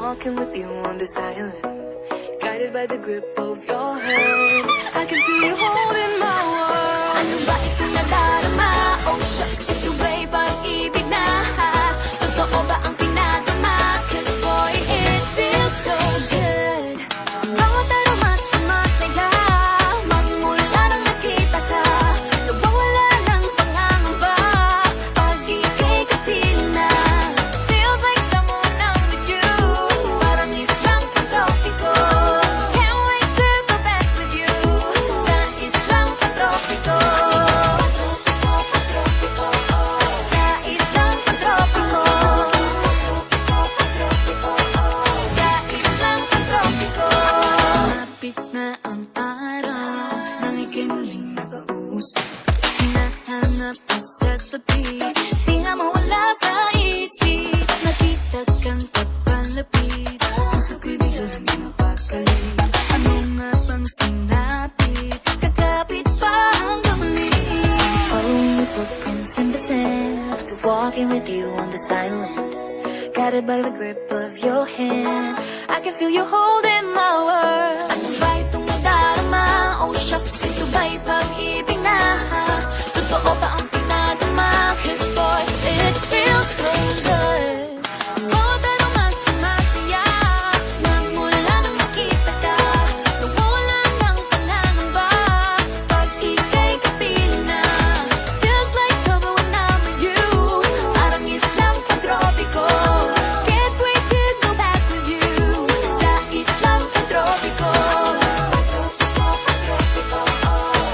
walking with you on this island, guided by the grip of your hand. I can feel you holding my world. Ano ba itong nadarama? Oh shucks, ito ba'y pag-ibig na? Totoo ba ang pinadama? 'Cause boy, it feels so good. Bawat aroma sumasaya, magmula nang nakita ka. Nawawala ng pangangamba, pag ika'y kapiling na. Feels like someone I'm with you, parang islang pantropiko. Can't wait to go back with you, sa islang pantropiko. Sa islang pantropiko. Sa islang pantropiko. Sumapit na ang araw, nang ika'y muling nakausap. Hinahanap ka sa tabi, di na mawala sa isip. Nakita kang papalapit, puso ko'y biglang pinapakalit. Ano nga bang sinapit, kakapit pa hanggang muli. Following your footprints in the sand, to walking with you on this island, guided by the grip of your hand. I can feel you holding my world. Ano ba itong nadarama? Oh shucks, ito ba'y pag-ibig na? Totoo ba ang pinadama? 'Cause boy, it feels so good. Bawat aroma sumasaya, magmula nang makita ka. Nawawala ng pangangamba, pag ika'y kapiling na. Feels like summer when I'm with you, parang islang pantropiko. Can't wait to go back with you, sa islang pantropiko.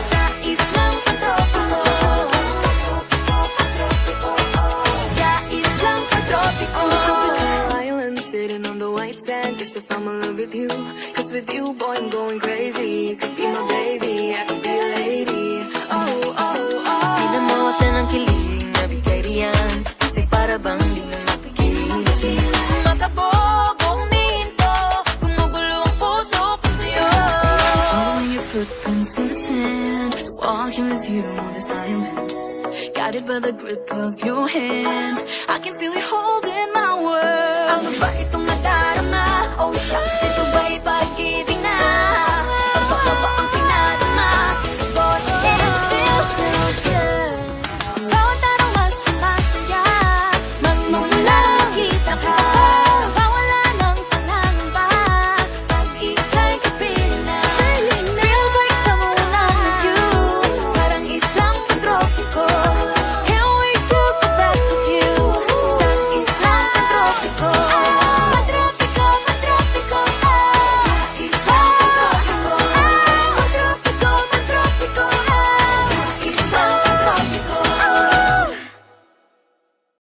Sa islang pantropiko. Sa islang pantropiko. On the tropical island, sitting on the white sand, guess if I'm in love with you. 'Cause with you, boy, I'm going crazy. You could be my baby, I could be a lady. Oh, oh, oh. Di na mawata ng kilig na bigay riyan, kasi para bang di na mapigil. Makabog o huminto, gumugulo ang puso ko sa'yo. Following your footprints in the sand, walking with you on this island, guided by the grip of your hand. I can feel you holding my world. Ano ba itong nadarama? Oh shucks, ito ba'y pag-ibig na?